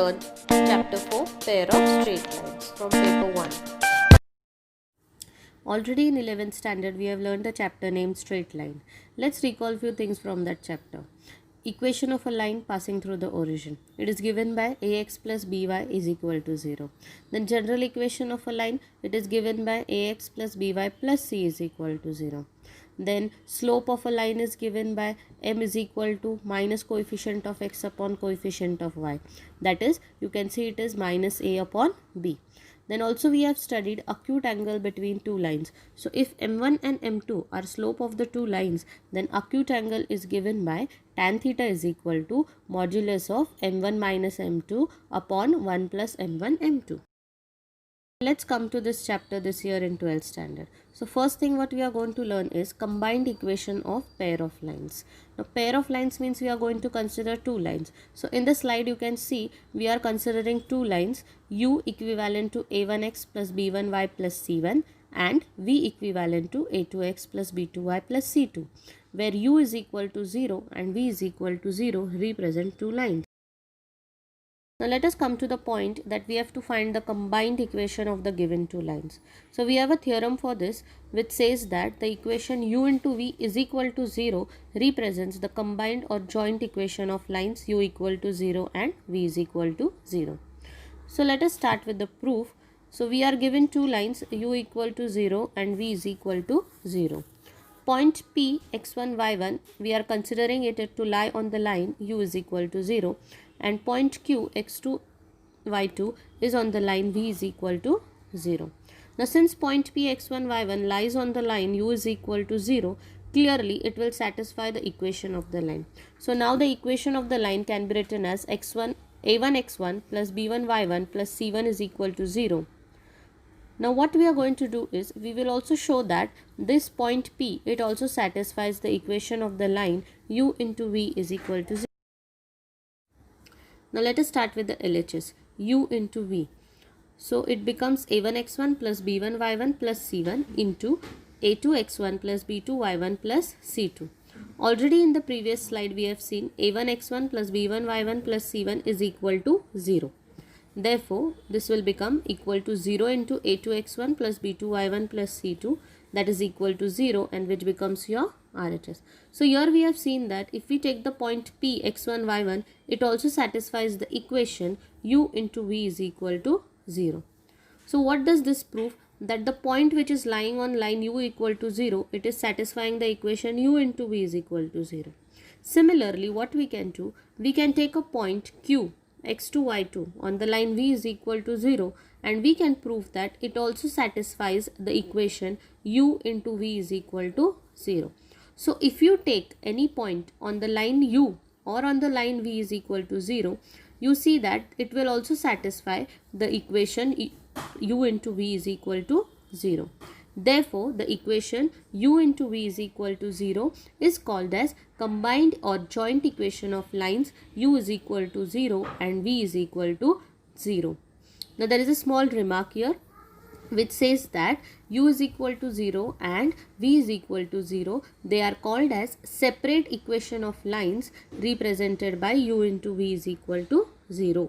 learn chapter 4 pair of straight lines from paper 1. Already in 11th standard we have learned the chapter named straight line. Let's recall few things from that chapter. Equation of a line passing through the origin. It is given by ax plus by is equal to 0. Then general equation of a line, it is given by ax plus by plus c is equal to 0. Then slope of a line is given by m is equal to minus coefficient of x upon coefficient of y. That is, you can see it is minus a upon b. Then also we have studied acute angle between two lines. So if m1 and m2 are slope of the two lines, then acute angle is given by tan theta is equal to modulus of m1 minus m2 upon 1 plus m1 m2. Let's come to this chapter this year in 12th standard. So first thing what we are going to learn is combined equation of pair of lines. Now pair of lines means we are going to consider two lines. So in the slide you can see we are considering two lines, u equivalent to a1x plus b1y plus c1 and v equivalent to a2x plus b2y plus c2, where u is equal to 0 and v is equal to 0 represent two lines. Now let us come to the point that we have to find the combined equation of the given two lines. So we have a theorem for this which says that the equation u into v is equal to 0 represents the combined or joint equation of lines u equal to 0 and v is equal to 0. So let us start with the proof. So we are given two lines u equal to 0 and v is equal to 0. Point P x1 y1 we are considering it to lie on the line u is equal to 0, and point Q x2 y2 is on the line v is equal to 0. Now since point P x1 y1 lies on the line u is equal to 0, clearly it will satisfy the equation of the line. So now the equation of the line can be written as a1 x1 plus b1 y1 plus c1 is equal to 0. Now what we are going to do is we will also show that this point P, it also satisfies the equation of the line u into v is equal to 0. Now let us start with the LHS, u into v. So it becomes a1x1 plus b1y1 plus c1 into a2x1 plus b2y1 plus c2. Already in the previous slide we have seen a1x1 plus b1y1 plus c1 is equal to 0. Therefore, this will become equal to 0 into a2x1 plus b2y1 plus c2, that is equal to 0, and which becomes your RHS. So here we have seen that if we take the point P x1 y1, it also satisfies the equation u into v is equal to 0. So what does this prove? That the point which is lying on line u equal to 0, it is satisfying the equation u into v is equal to 0. Similarly, what we can do, we can take a point Q x2 y2 on the line v is equal to 0, and we can prove that it also satisfies the equation u into v is equal to 0. So if you take any point on the line u or on the line v is equal to 0, you see that it will also satisfy the equation u into v is equal to 0. Therefore, the equation u into v is equal to 0 is called as combined or joint equation of lines u is equal to 0 and v is equal to 0. Now, there is a small remark here which says that u is equal to 0 and v is equal to 0. They are called as separate equation of lines represented by u into v is equal to 0.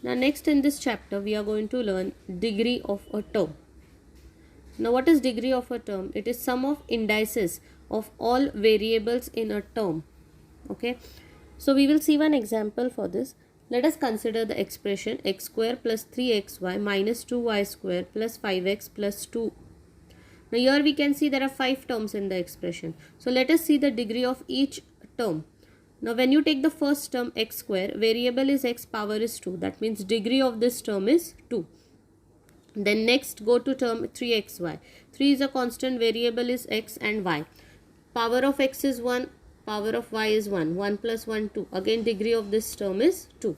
Now next in this chapter we are going to learn degree of a term. Now what is degree of a term? It is sum of indices of all variables in a term. Okay. So we will see one example for this. Let us consider the expression x square plus 3xy minus 2y square plus 5x plus 2. Now here we can see there are 5 terms in the expression. So let us see the degree of each term. Now when you take the first term x square, variable is x, power is 2. That means degree of this term is 2. Then next go to term 3xy. 3 is a constant, variable is x and y. Power of x is 1, power of y is 1. 1 plus 1, 2. Again degree of this term is 2.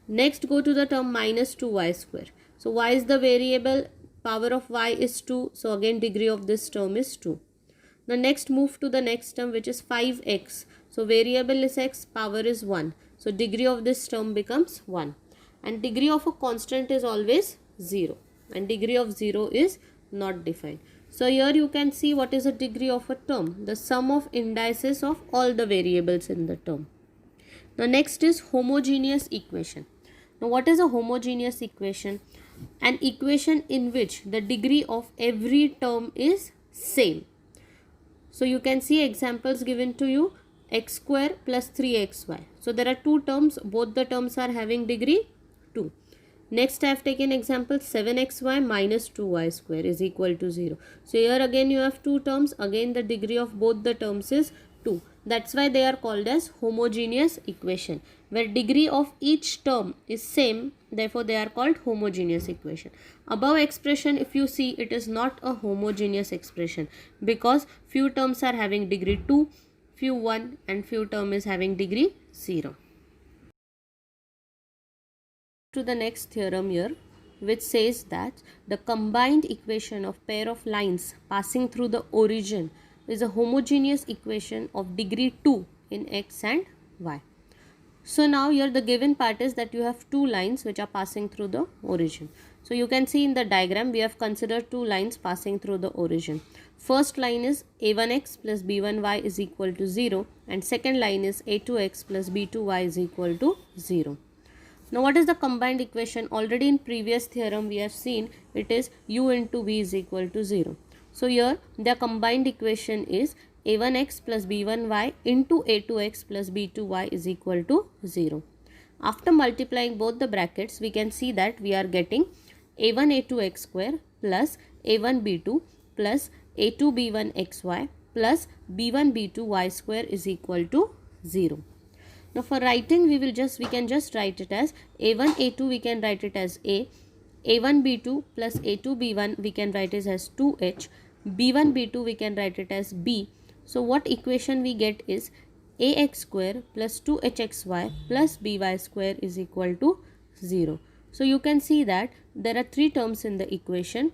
Next go to the term minus 2y square. So y is the variable, power of y is 2. So again degree of this term is 2. Now next move to the next term which is 5x. So variable is x, power is 1. So degree of this term becomes 1. And degree of a constant is always 0. And degree of 0 is not defined. So here you can see what is the degree of a term. The sum of indices of all the variables in the term. Now next is homogeneous equation. Now what is a homogeneous equation? An equation in which the degree of every term is same. So you can see examples given to you, x square plus 3xy. So there are two terms, both the terms are having degree 2. Next I have taken example 7xy minus 2y square is equal to 0. So here again you have two terms, again the degree of both the terms is 2. That's why they are called as homogeneous equation, where degree of each term is same, therefore they are called homogeneous equation. Above expression, if you see, it is not a homogeneous expression because few terms are having degree 2, few 1 and few term is having degree 0. To the next theorem here, which says that the combined equation of pair of lines passing through the origin is a homogeneous equation of degree 2 in x and y. So now here the given part is that you have two lines which are passing through the origin. So you can see in the diagram we have considered two lines passing through the origin. First line is a1x plus b1y is equal to 0 and second line is a2x plus b2y is equal to 0. Now what is the combined equation? Already in previous theorem we have seen it is u into v is equal to 0. So here the combined equation is a1x plus b1y into a2x plus b2y is equal to 0. After multiplying both the brackets, we can see that we are getting a1 a2x square plus a1 b2 plus a2 b1 xy plus b1 b2 y square is equal to 0. Now for writing we can just write it as a1 a2 we can write it as a1 b2 plus a2 b1 we can write it as 2h, b1 b2 we can write it as b. So what equation we get is ax square plus 2hxy plus by square is equal to 0. So you can see that there are three terms in the equation.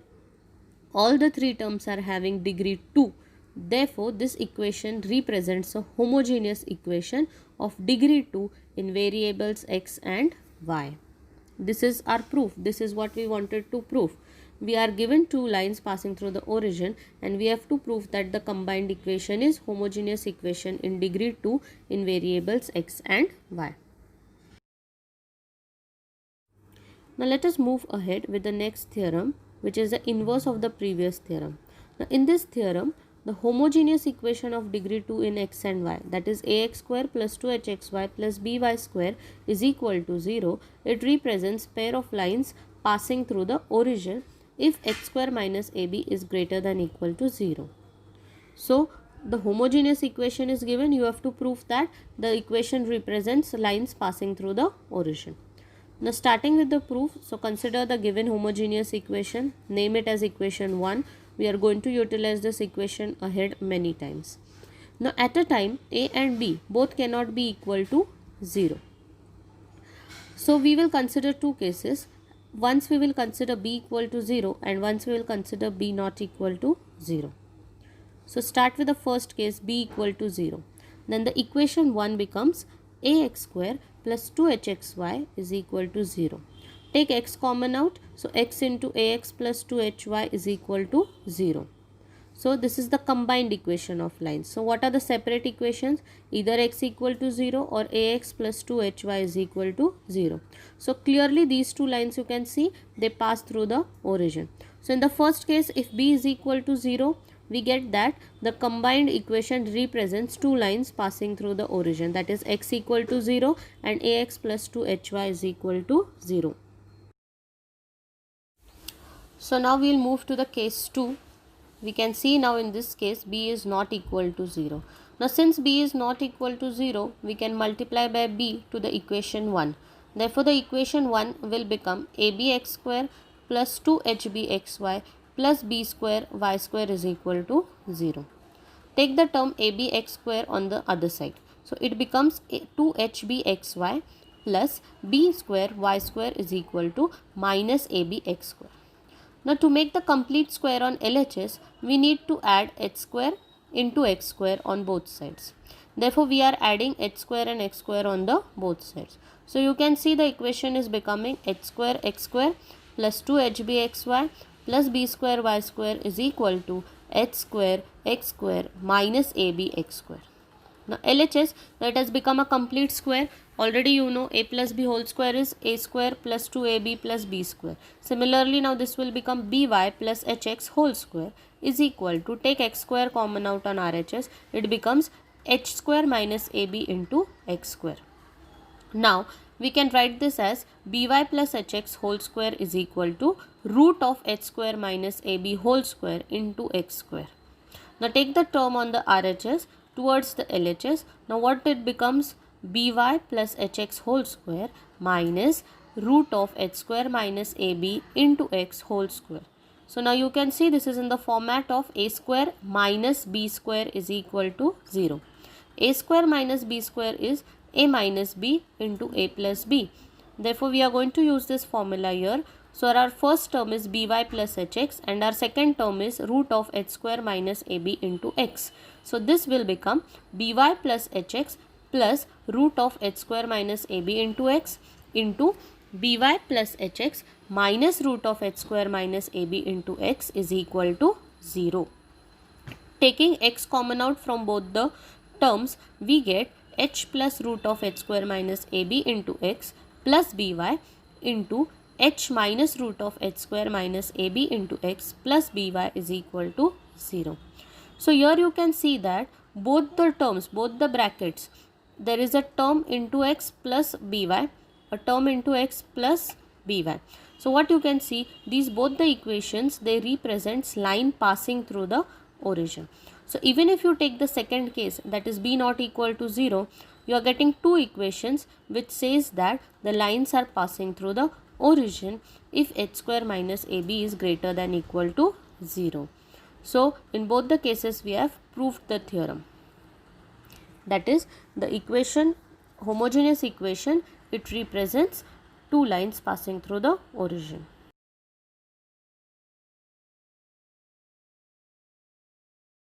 All the three terms are having degree 2. Therefore, this equation represents a homogeneous equation of degree 2 in variables x and y. This is our proof. This is what we wanted to prove. We are given two lines passing through the origin and we have to prove that the combined equation is homogeneous equation in degree 2 in variables x and y. Now let us move ahead with the next theorem, which is the inverse of the previous theorem. Now in this theorem, the homogeneous equation of degree 2 in x and y, that is ax square plus 2hxy plus by square is equal to 0. It represents pair of lines passing through the origin if x square minus ab is greater than equal to 0. So the homogeneous equation is given. You have to prove that the equation represents lines passing through the origin. Now starting with the proof, so consider the given homogeneous equation, name it as equation 1. We are going to utilize this equation ahead many times. Now at a time a and b both cannot be equal to 0. So we will consider two cases. Once we will consider b equal to 0 and once we will consider b not equal to 0. So start with the first case, b equal to 0. Then the equation 1 becomes ax square plus 2hxy is equal to 0. Take x common out, so x into ax plus 2hy is equal to 0. So this is the combined equation of lines. So what are the separate equations? Either x equal to 0 or ax plus 2hy is equal to 0. So clearly these two lines you can see they pass through the origin. So in the first case, if b is equal to 0, we get that the combined equation represents two lines passing through the origin, that is x equal to 0 and ax plus 2hy is equal to 0. So now we will move to the case 2. We can see now in this case b is not equal to 0. Now since b is not equal to 0, we can multiply by b to the equation 1. Therefore the equation 1 will become abx square plus 2hbxy plus b square y square is equal to 0. Take the term abx square on the other side. So it becomes 2hbxy plus b square y square is equal to minus abx square. Now to make the complete square on LHS, we need to add h square into x square on both sides. Therefore we are adding h square and x square on the both sides. So you can see the equation is becoming h square x square plus 2hbxy plus b square y square is equal to h square x square minus ab x square. Now LHS, that has become a complete square. Already you know a plus b whole square is a square plus 2ab plus b square. Similarly, now this will become by plus hx whole square is equal to, take x square common out on RHS, it becomes h square minus ab into x square. Now we can write this as by plus hx whole square is equal to root of h square minus ab whole square into x square. Now take the term on the RHS towards the LHS. Now what it becomes? By plus hx whole square minus root of h square minus ab into x whole square. So now you can see this is in the format of a square minus b square is equal to 0. A square minus b square is a minus b into a plus b. Therefore we are going to use this formula here. So our first term is by plus hx and our second term is root of h square minus ab into x. So this will become by plus hx plus root of h square minus ab into x into by plus hx minus root of h square minus ab into x is equal to 0. Taking x common out from both the terms, we get h plus root of h square minus ab into x plus by into h minus root of h square minus ab into x plus by is equal to 0. So here you can see that both the terms, both the brackets, there is a term into x plus by, a term into x plus by. So what you can see, these both the equations, they represents line passing through the origin. So even if you take the second case, that is b not equal to 0, you are getting two equations which says that the lines are passing through the origin if h square minus ab is greater than equal to 0. So in both the cases we have proved the theorem. That is, the equation, homogeneous equation, it represents two lines passing through the origin.